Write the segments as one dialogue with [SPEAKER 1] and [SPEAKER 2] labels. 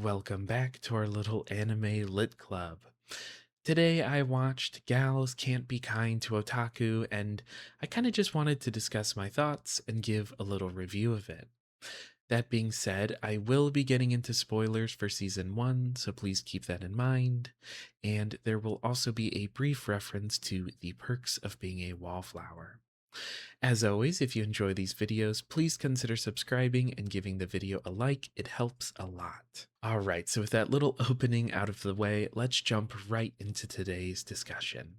[SPEAKER 1] welcome back to our little anime lit club. Today I watched Gals Can't Be Kind to Otaku, and I kind of just wanted to discuss my thoughts and give a little review of it. That being said, I will be getting into spoilers for season 1, so please keep that in mind. And there will also be a brief reference to the perks of being a wallflower. As always, if you enjoy these videos, please consider subscribing and giving the video a like. It helps a lot. Alright, so with that little opening out of the way, let's jump right into today's discussion.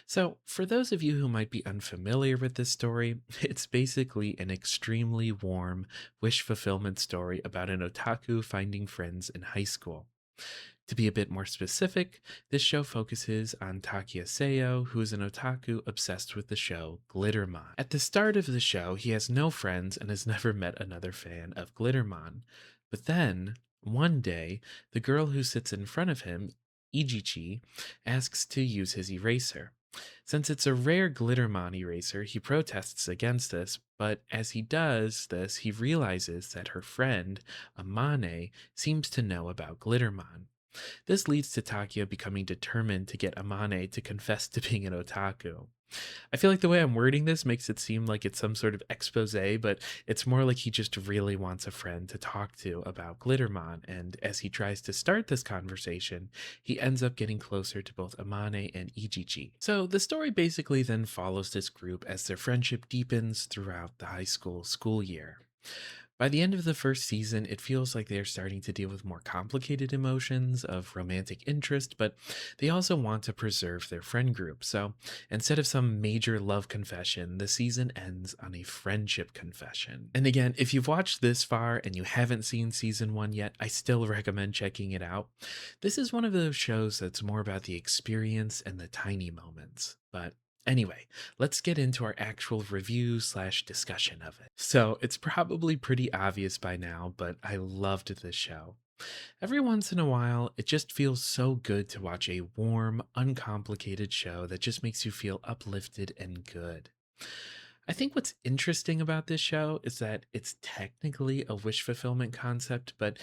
[SPEAKER 1] So, for those of you who might be unfamiliar with this story, it's basically an extremely warm wish fulfillment story about an otaku finding friends in high school. To be a bit more specific, this show focuses on Takia Seo, who is an otaku obsessed with the show Glittermon. At the start of the show, he has no friends and has never met another fan of Glittermon. But then, one day, the girl who sits in front of him, Ijichi, asks to use his eraser. Since it's a rare Glittermon eraser, he protests against this, but as he does this, he realizes that her friend, Amane, seems to know about Glittermon. This leads to Takia becoming determined to get Amane to confess to being an otaku. I feel like the way I'm wording this makes it seem like it's some sort of expose, but it's more like he just really wants a friend to talk to about Glittermon, and as he tries to start this conversation, he ends up getting closer to both Amane and Ijichi. So the story basically then follows this group as their friendship deepens throughout the high school year. By the end of the first season, it feels like they are starting to deal with more complicated emotions of romantic interest, but they also want to preserve their friend group. So instead of some major love confession, the season ends on a friendship confession. And again, if you've watched this far and you haven't seen season 1 yet, I still recommend checking it out. This is one of those shows that's more about the experience and the tiny moments. But anyway, let's get into our actual review slash discussion of it. So, it's probably pretty obvious by now, but I loved this show. Every once in a while, it just feels so good to watch a warm, uncomplicated show that just makes you feel uplifted and good. I think what's interesting about this show is that it's technically a wish fulfillment concept, but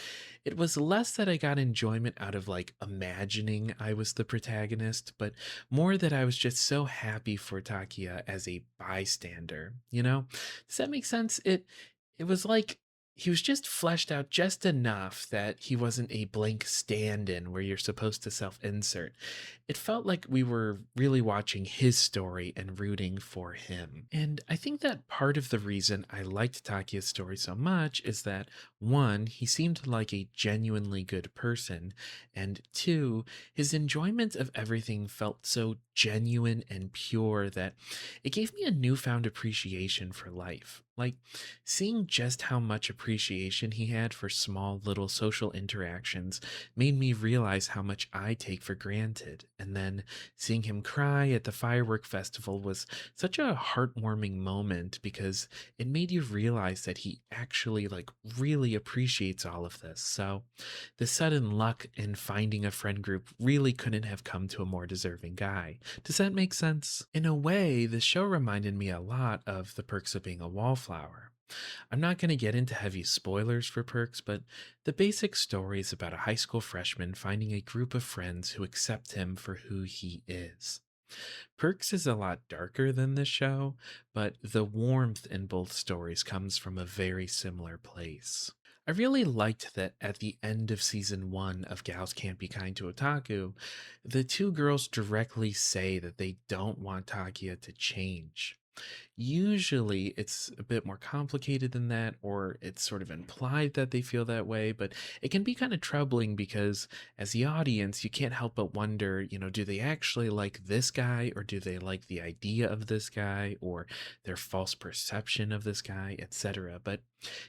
[SPEAKER 1] it was less that I got enjoyment out of like imagining I was the protagonist, but more that I was just so happy for Takia as a bystander. Does that make sense? It was like he was just fleshed out just enough that he wasn't a blank stand-in where you're supposed to self-insert. It felt like we were really watching his story and rooting for him. And I think that part of the reason I liked Takia's story so much is that, one, he seemed like a genuinely good person, and two, his enjoyment of everything felt so genuine and pure that it gave me a newfound appreciation for life. Like, seeing just how much appreciation he had for small little social interactions made me realize how much I take for granted. And then seeing him cry at the firework festival was such a heartwarming moment because it made you realize that he actually like really appreciates all of this. So the sudden luck in finding a friend group really couldn't have come to a more deserving guy. Does that make sense? In a way, the show reminded me a lot of The Perks of Being a Wallflower. I'm not going to get into heavy spoilers for Perks, but the basic story is about a high school freshman finding a group of friends who accept him for who he is. Perks is a lot darker than this show, but the warmth in both stories comes from a very similar place. I really liked that at the end of season 1 of Gals Can't Be Kind to Otaku, the two girls directly say that they don't want Takia to change. Usually it's a bit more complicated than that, or it's sort of implied that they feel that way, but it can be kind of troubling because as the audience, you can't help but wonder, do they actually like this guy, or do they like the idea of this guy, or their false perception of this guy, etc. But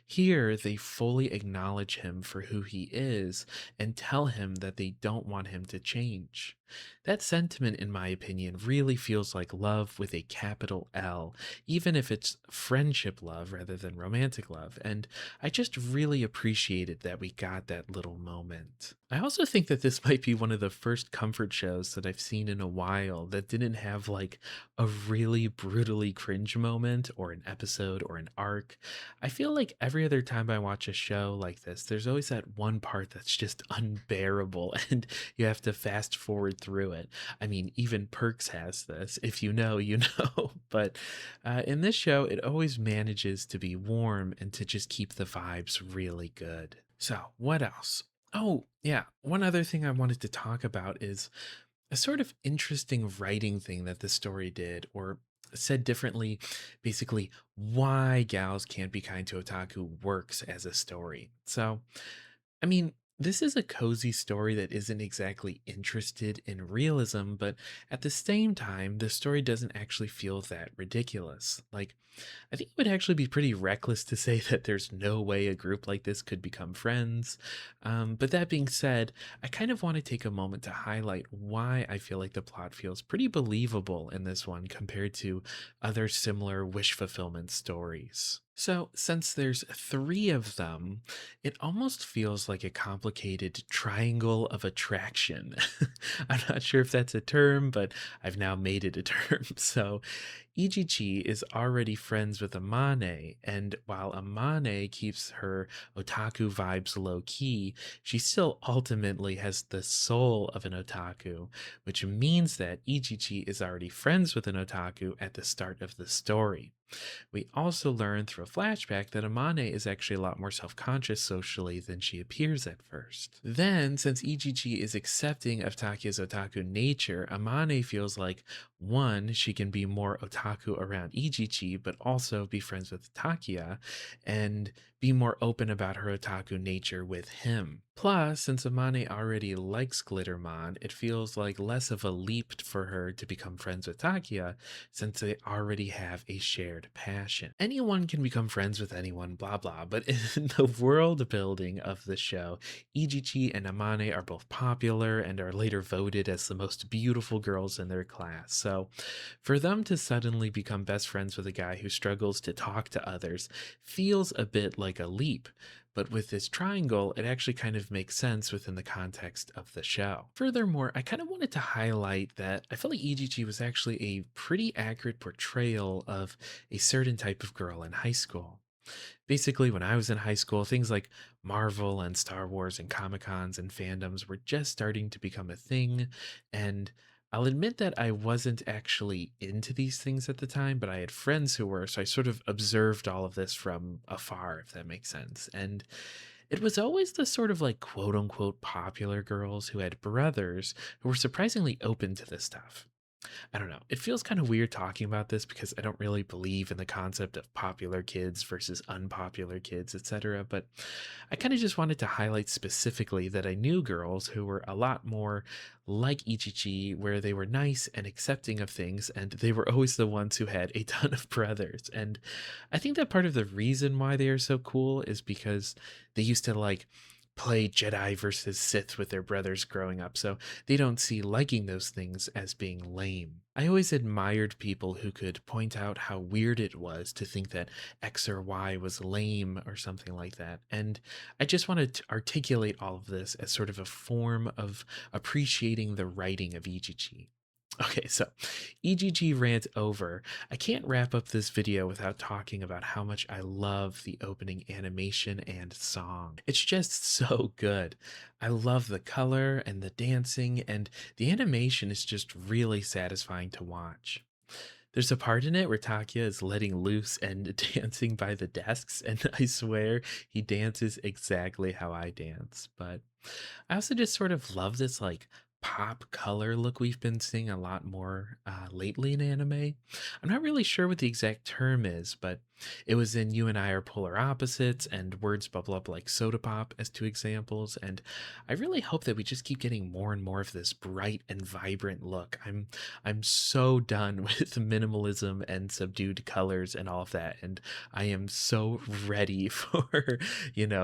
[SPEAKER 1] here they fully acknowledge him for who he is and tell him that they don't want him to change. That sentiment, in my opinion, really feels like love with a capital L, even if it's friendship love rather than romantic love. And I just really appreciated that we got that little moment. I also think that this might be one of the first comfort shows that I've seen in a while that didn't have like a really brutally cringe moment or an episode or an arc. I feel like every other time I watch a show like this, there's always that one part that's just unbearable and you have to fast forward through it. I mean, even Perks has this. If you know, you know. But in this show, it always manages to be warm and to just keep the vibes really good. So, what else? Oh, yeah. One other thing I wanted to talk about is a sort of interesting writing thing that the story did, or said differently, basically, why Gals Can't Be Kind to Otaku works as a story. So, I mean, this is a cozy story that isn't exactly interested in realism, but at the same time, the story doesn't actually feel that ridiculous. Like, I think it would actually be pretty reckless to say that there's no way a group like this could become friends. But that being said, I kind of want to take a moment to highlight why I feel like the plot feels pretty believable in this one compared to other similar wish fulfillment stories. So, since there's three of them, it almost feels like a complicated triangle of attraction. I'm not sure if that's a term, but I've now made it a term. So, Ichichi is already friends with Amane, and while Amane keeps her otaku vibes low key, she still ultimately has the soul of an otaku, which means that Ichichi is already friends with an otaku at the start of the story. We also learn through a flashback that Amane is actually a lot more self conscious socially than she appears at first. Then, since Ichichi is accepting of Takia's otaku nature, Amane feels like one, she can be more otaku around Ichichi, but also be friends with Takia and be more open about her otaku nature with him. Plus, since Amane already likes Glittermon, it feels like less of a leap for her to become friends with Takia since they already have a shared passion. Anyone can become friends with anyone, blah blah, but in the world building of the show, Ijichi and Amane are both popular and are later voted as the most beautiful girls in their class. So, for them to suddenly become best friends with a guy who struggles to talk to others feels a bit like a leap. But with this triangle, it actually kind of makes sense within the context of the show. Furthermore, I kind of wanted to highlight that I felt like Ijichi was actually a pretty accurate portrayal of a certain type of girl in high school. Basically, when I was in high school, things like Marvel and Star Wars and Comic Cons and fandoms were just starting to become a thing. And I'll admit that I wasn't actually into these things at the time, but I had friends who were. So I sort of observed all of this from afar, if that makes sense. And it was always the sort of like quote unquote popular girls who had brothers who were surprisingly open to this stuff. I don't know. It feels kind of weird talking about this because I don't really believe in the concept of popular kids versus unpopular kids, etc. But I kind of just wanted to highlight specifically that I knew girls who were a lot more like Ichichi, where they were nice and accepting of things, and they were always the ones who had a ton of brothers. And I think that part of the reason why they are so cool is because they used to like play Jedi versus Sith with their brothers growing up. So they don't see liking those things as being lame. I always admired people who could point out how weird it was to think that X or Y was lame or something like that. And I just wanted to articulate all of this as sort of a form of appreciating the writing of Ichichi. Okay, so EGG rant over. I can't wrap up this video without talking about how much I love the opening animation and song. It's just so good. I love the color and the dancing, and the animation is just really satisfying to watch. There's a part in it where Takia is letting loose and dancing by the desks, and I swear he dances exactly how I dance. But I also just sort of love this like pop color look we've been seeing a lot more lately in anime. I'm not really sure what the exact term is, but it was in You and I Are Polar Opposites and Words Bubble Up Like Soda Pop as two examples. And I really hope that we just keep getting more and more of this bright and vibrant look. I'm so done with minimalism and subdued colors and all of that. And I am so ready for,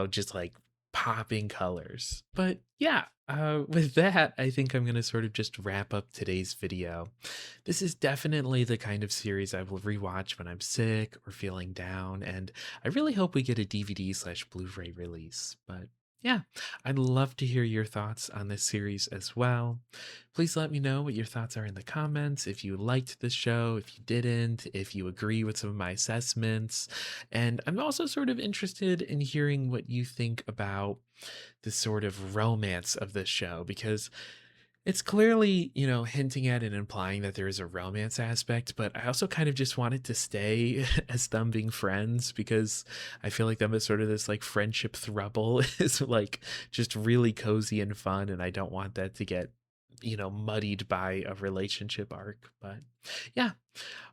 [SPEAKER 1] just like popping colors. But yeah, with that, I think I'm going to sort of just wrap up today's video. This is definitely the kind of series I will rewatch when I'm sick or feeling down, and I really hope we get a DVD/Blu-ray release. But Yeah, I'd love to hear your thoughts on this series as well. Please let me know what your thoughts are in the comments. If you liked the show, if you didn't, if you agree with some of my assessments. And I'm also sort of interested in hearing what you think about the sort of romance of this show because it's clearly, hinting at and implying that there is a romance aspect, but I also kind of just wanted to stay as them being friends because I feel like them as sort of this like friendship throuble is like just really cozy and fun, and I don't want that to get, muddied by a relationship arc. But yeah.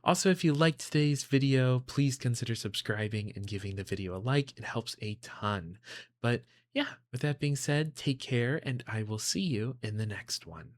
[SPEAKER 1] Also, if you liked today's video, please consider subscribing and giving the video a like. It helps a ton. But yeah, with that being said, take care, and I will see you in the next one.